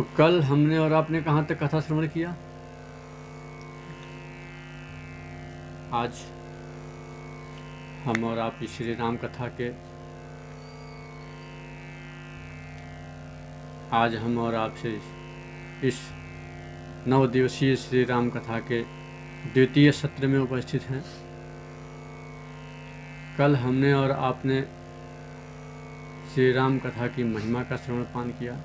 तो कल हमने और आपने कहाँ तक कथा श्रवण किया? आज हम और आप श्री राम कथा के आज हम और आपसे इस 9 दिवसीय श्री राम कथा के द्वितीय सत्र में उपस्थित हैं। कल हमने और आपने श्री राम कथा की महिमा का श्रवण पान किया।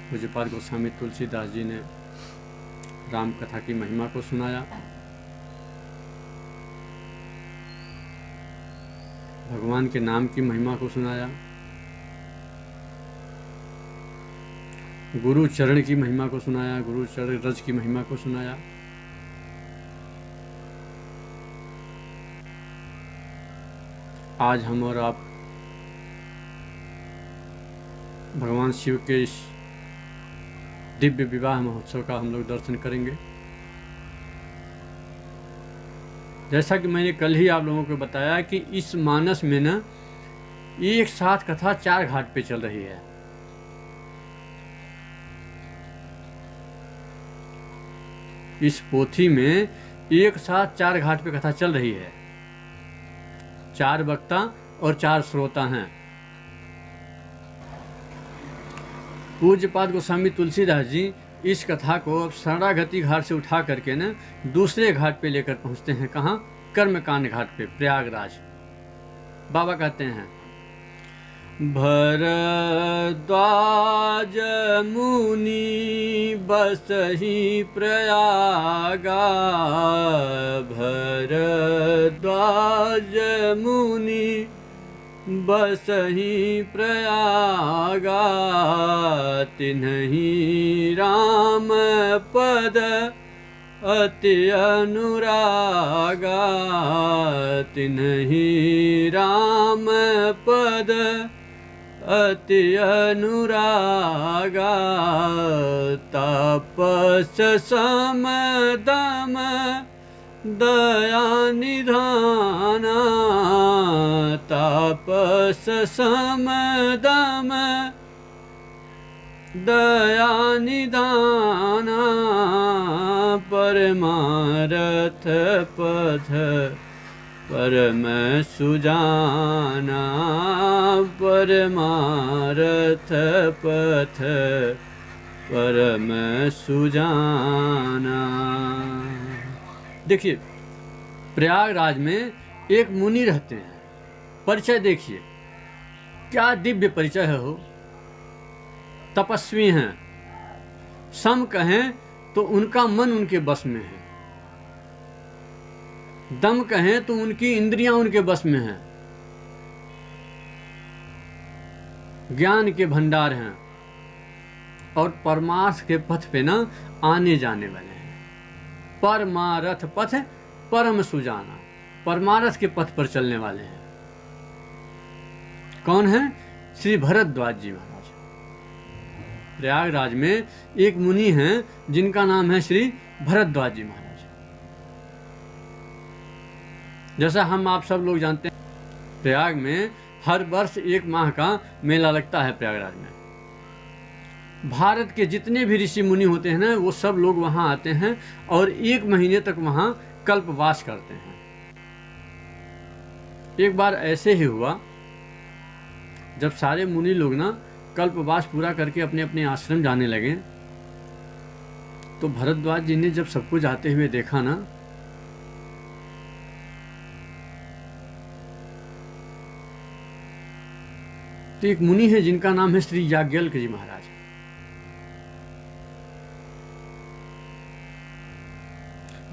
पूज्यपाद गोस्वामी तुलसीदास जी ने राम कथा की महिमा को सुनाया। भगवान के नाम की महिमा को सुनाया। गुरु चरण की महिमा को सुनाया। गुरु चरण रज की महिमा को सुनाया। आज हम और आप भगवान शिव के इस दिव्य विवाह महोत्सव का हम लोग दर्शन करेंगे। जैसा कि मैंने कल ही आप लोगों को बताया कि इस मानस में ना एक साथ कथा 4 घाट पे चल रही है। इस पोथी में एक साथ 4 घाट पे कथा चल रही है। 4 वक्ता और 4 श्रोता हैं। पूज्यपाद गोस्वामी तुलसीदास जी इस कथा को अब शरणागति घाट से उठा करके न दूसरे घाट पे लेकर पहुंचते हैं। कहाँ? कर्मकांड घाट पे, प्रयागराज। बाबा कहते हैं, भरद्वाज मुनि बसहि प्रयागा। भरद्वाज मुनि बसहि प्रयागा। तिन्हि राम पद अति अनुरागा। तिन्हि राम पद अति अनुरागा। तपस समदम दया निधाना। तपस समदम दया निधाना। परमारथ पथ परम सुजाना। परमारथ पथ परम सुजाना। देखिए, प्रयागराज में एक मुनि रहते हैं। परिचय देखिए, क्या दिव्य परिचय है हो। तपस्वी हैं। सम कहें तो उनका मन उनके बस में है। दम कहें तो उनकी इंद्रियां उनके बस में हैं। ज्ञान के भंडार हैं और परमार्थ के पथ पे ना आने जाने वाले हैं। परमारथ पथ परम सुजाना। परमारथ के पथ पर चलने वाले हैं। कौन है? श्री भरद्वाज जी महाराज। प्रयागराज में एक मुनि हैं जिनका नाम है श्री भरद्वाज जी महाराज। जैसा हम आप सब लोग जानते हैं, प्रयाग में हर वर्ष 1 माह का मेला लगता है। प्रयागराज में भारत के जितने भी ऋषि मुनि होते हैं ना, वो सब लोग वहाँ आते हैं और 1 महीने तक वहाँ कल्पवास करते हैं। एक बार ऐसे ही हुआ, जब सारे मुनि लोग ना कल्पवास पूरा करके अपने अपने आश्रम जाने लगे, तो भरद्वाज जी ने जब सबको जाते हुए देखा ना, तो एक मुनि है जिनका नाम है श्री याज्ञवल्क जी महाराज।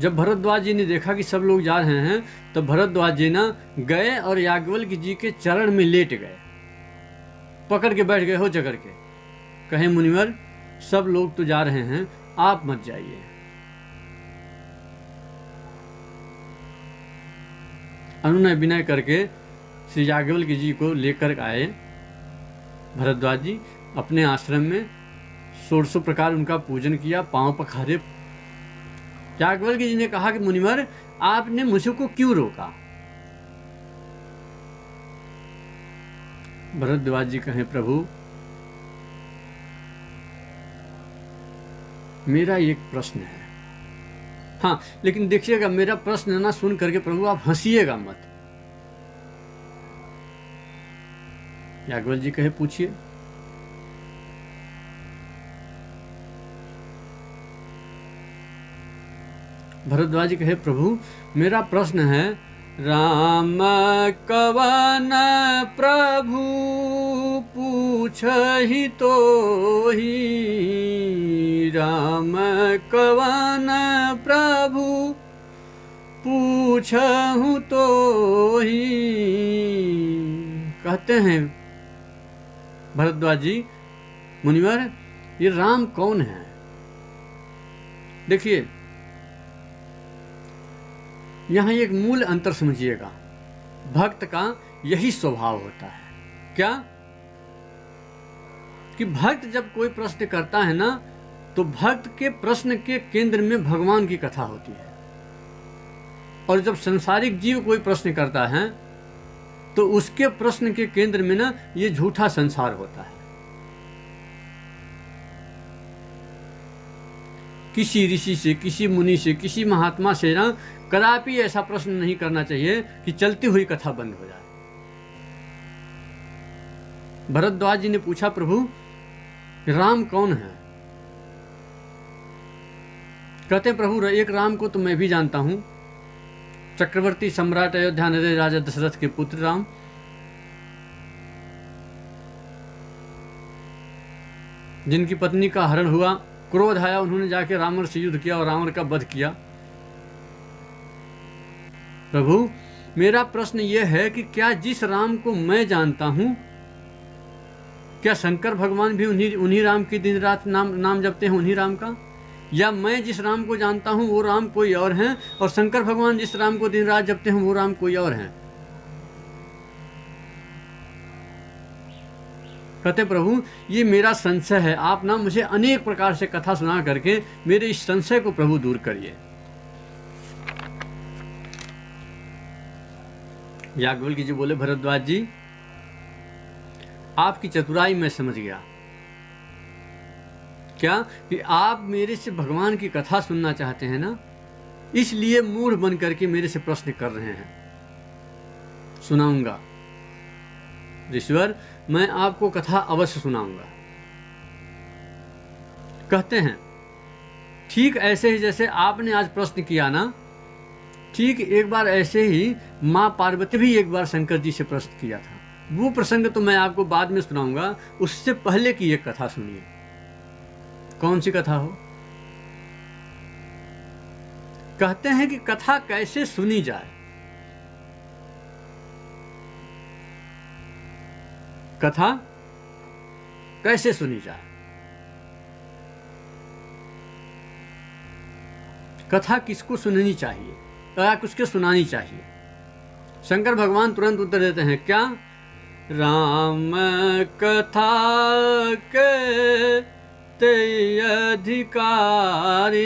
जब भरद्वाज जी ने देखा कि सब लोग जा रहे हैं, तो भरद्वाज जी ना गए और याज्ञवल्क जी के चरण में लेट गए। पकड़ के बैठ गए हो जगड़ के। कहे, मुनिवर, सब लोग तो जा रहे हैं, आप मत जाइए। अनुनय विनय करके श्री याज्ञवल्क जी को लेकर आए भरद्वाज जी अपने आश्रम में। 1600 प्रकार उनका पूजन किया, पांव पखारे। याज्ञवल्क जी ने कहा कि मुनिवर, आपने मुझको क्यों रोका? भरद्वाज जी कहें, प्रभु मेरा एक प्रश्न है। हाँ, लेकिन देखिएगा, मेरा प्रश्न ना सुन करके प्रभु आप हंसिएगा मत। याज्ञवल्क्य जी कहे, पूछिए। भरद्वाज जी कहे, प्रभु मेरा प्रश्न है, राम कवन प्रभु पूछहि तो ही, राम कवन प्रभु पूछहु तो ही। कहते हैं भरद्वाज जी, मुनिवर ये राम कौन है? देखिए, यहाँ एक मूल अंतर समझिएगा। भक्त का यही स्वभाव होता है, क्या कि भक्त जब कोई प्रश्न करता है ना, तो भक्त के प्रश्न के केंद्र में भगवान की कथा होती है। और जब संसारिक जीव कोई प्रश्न करता है तो उसके प्रश्न के केंद्र में ना ये झूठा संसार होता है। किसी ऋषि से, किसी मुनि से, किसी महात्मा से ना कदापि ऐसा प्रश्न नहीं करना चाहिए कि चलती हुई कथा बंद हो जाए। भरद्वाज जी ने पूछा, प्रभु राम कौन है? कहते हैं, प्रभु एक राम को तो मैं भी जानता हूं, चक्रवर्ती सम्राट अयोध्या नरेश राजा दशरथ के पुत्र राम। जिनकी पत्नी का हरण हुआ, क्रोध आया, उन्होंने जाके रावण से युद्ध किया और रावण का वध किया। प्रभु मेरा प्रश्न यह है कि क्या जिस राम को मैं जानता हूं, क्या शंकर भगवान भी उन्हीं राम की दिन रात नाम जपते हैं, उन्हीं राम का? या मैं जिस राम को जानता हूं वो राम कोई और हैं, और शंकर भगवान जिस राम को दिन रात जपते हैं वो राम कोई और हैं? कहते, प्रभु ये मेरा संशय है, आप ना मुझे अनेक प्रकार से कथा सुना करके मेरे इस संशय को प्रभु दूर करिए। याज्ञवल्क्य जी बोले, भरद्वाज जी आपकी चतुराई मैं समझ गया। क्या कि आप मेरे से भगवान की कथा सुनना चाहते हैं ना, इसलिए मूढ़ बन करके मेरे से प्रश्न कर रहे हैं। सुनाऊंगा ऋषिवर, मैं आपको कथा अवश्य सुनाऊंगा। कहते हैं, ठीक ऐसे ही जैसे आपने आज प्रश्न किया ना, ठीक एक बार ऐसे ही माँ पार्वती भी एक बार शंकर जी से प्रश्न किया था। वो प्रसंग तो मैं आपको बाद में सुनाऊंगा, उससे पहले की एक कथा सुनिए। कौन सी कथा हो? कहते हैं कि कथा कैसे सुनी जाए। कथा कैसे सुनी जाए? कथा किसको सुननी चाहिए या किसको सुनानी चाहिए? शंकर भगवान तुरंत उत्तर देते हैं, क्या राम कथा के ते अधिकारी,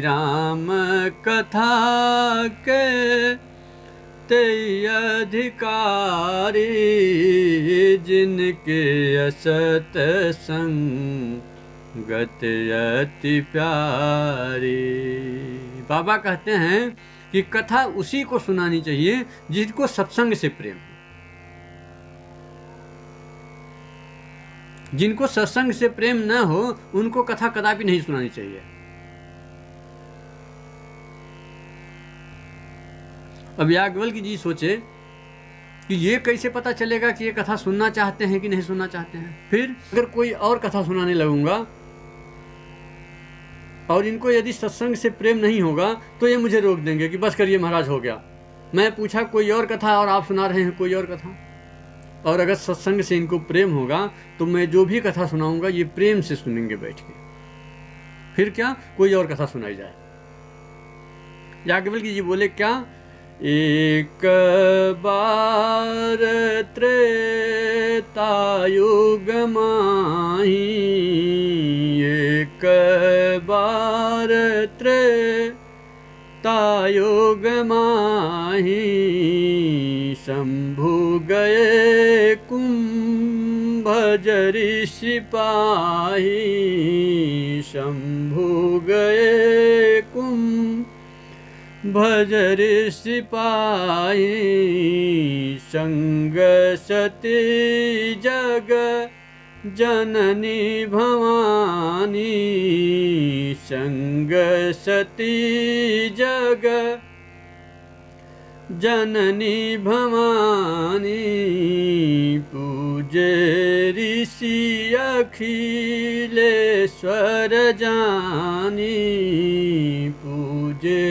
राम कथा के ते अधिकारी, जिनके असत संगत अति प्यारी। बाबा कहते हैं कि कथा उसी को सुनानी चाहिए जिसको सत्संग से प्रेम हो। जिनको सत्संग से प्रेम न हो उनको कथा कदापि नहीं सुनानी चाहिए। अब याज्ञवल्क्य जी सोचे कि ये कैसे पता चलेगा कि ये कथा सुनना चाहते हैं कि नहीं सुनना चाहते हैं। फिर अगर कोई और कथा सुनाने लगूंगा और इनको यदि सत्संग से प्रेम नहीं होगा तो ये मुझे रोक देंगे कि बस करिए महाराज, हो गया। मैं पूछा कोई और कथा और आप सुना रहे हैं कोई और कथा। और अगर सत्संग से इनको प्रेम होगा तो मैं जो भी कथा सुनाऊंगा ये प्रेम से सुनेंगे बैठ के। फिर क्या कोई और कथा सुनाई जाए। याज्ञवल्क्य जी बोले, क्या एक बार त्रेता युग माही, एक बार त्रेता त्रेता योग माही शंभु गए कुंभ ऋषि पाही शंभु गए कुंभ ऋषि पाही संग सती जग जननी भवानी संग सती जग जननी भवानी पूजे ऋषि अखिलेश्वर जानी पूजे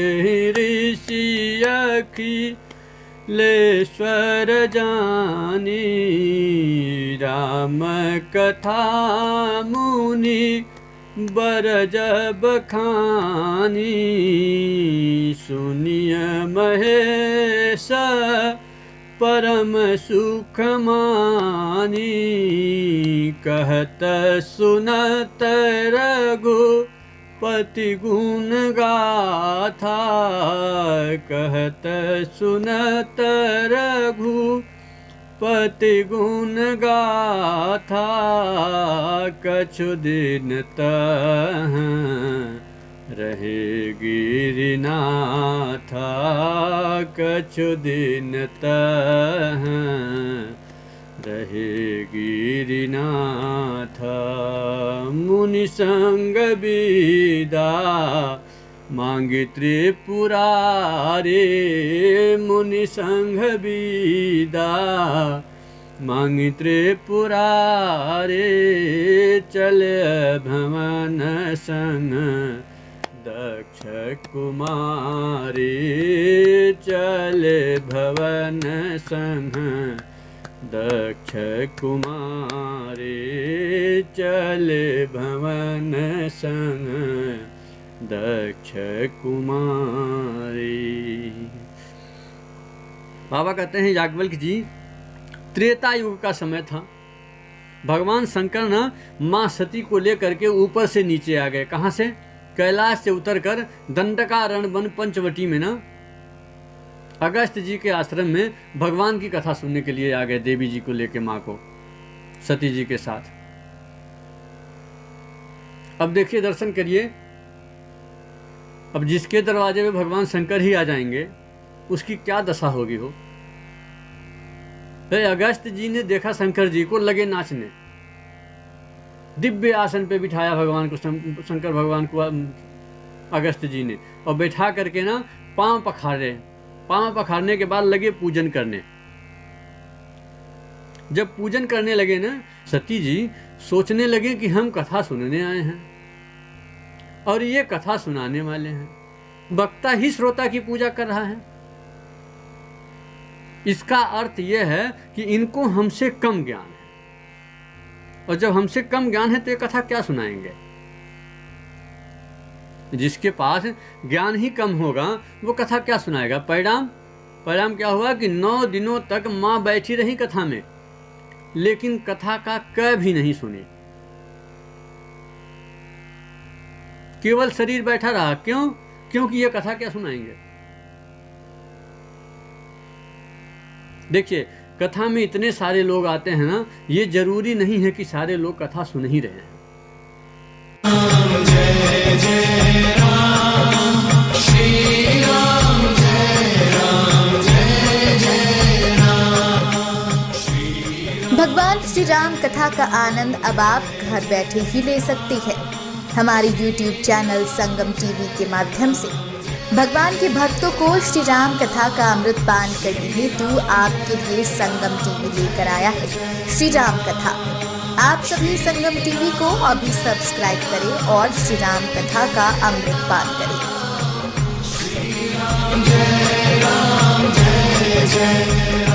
ऋषि अखिलेश्वर जानी राम कथा मुनि बरज बखानी सुनिय महेश परम सुख मानी कहत सुनत रघुपति गुण गाथा कहत सुनत रघुपति गुण गाथा कछु दिन तह रहे गिरिनाथा कछु दिन तह रहे गिरिनाथा मुनि संग विदा मांगे त्रिपुरारे मुनि संग विदा मांगे त्रिपुरारे चले भवन संग दक्ष कुमारी चले भवन संग दक्ष कुमारी चले भवन संग दक्ष कुमारी। बाबा कहते हैं याज्ञवल्क्य जी, त्रेता युग का समय था। भगवान शंकर ना माँ सती को लेकर के ऊपर से नीचे आ गए। कहाँ से? कैलाश से उतरकर दंडकारण्य वन पंचवटी में ना अगस्त जी के आश्रम में भगवान की कथा सुनने के लिए आ गए, देवी जी को लेके, माँ को सती जी के साथ। अब देखिए, दर्शन करिए। अब जिसके दरवाजे में भगवान शंकर ही आ जाएंगे उसकी क्या दशा होगी हो। अगस्त जी ने देखा शंकर जी को, लगे नाचने। दिव्य आसन पे बिठाया भगवान को, शंकर भगवान को अगस्त जी ने, और बैठा करके ना पांव पखारे। पांव पखारने के बाद लगे पूजन करने। जब पूजन करने लगे ना, सती जी सोचने लगे कि हम कथा सुनने आए हैं और ये कथा सुनाने वाले हैं। वक्ता ही श्रोता की पूजा कर रहा है। इसका अर्थ यह है कि इनको हमसे कम ज्ञान है, और जब हमसे कम ज्ञान है तो ये कथा क्या सुनाएंगे। जिसके पास ज्ञान ही कम होगा वो कथा क्या सुनाएगा। परिणाम क्या हुआ कि 9 दिनों तक माँ बैठी रही कथा में, लेकिन कथा का क भी नहीं सुनी। केवल शरीर बैठा रहा। क्यों? क्योंकि ये कथा क्या सुनाएंगे। देखिए, कथा में इतने सारे लोग आते हैं ना, ये जरूरी नहीं है कि सारे लोग कथा सुन ही रहे हैं। जय जय राम श्री राम, जय राम जय जय राम। भगवान श्री राम कथा का आनंद अब आप घर बैठे ही ले सकते हैं। हमारे YouTube चैनल संगम टीवी के माध्यम से भगवान के भक्तों को श्री राम कथा का अमृत पान करने हेतु आपके लिए संगम टीवी लेकर आया है श्री राम कथा। आप सभी संगम टीवी को अभी सब्सक्राइब करें और श्री राम कथा का अमृत पान करें। श्री राम जय राम जय जय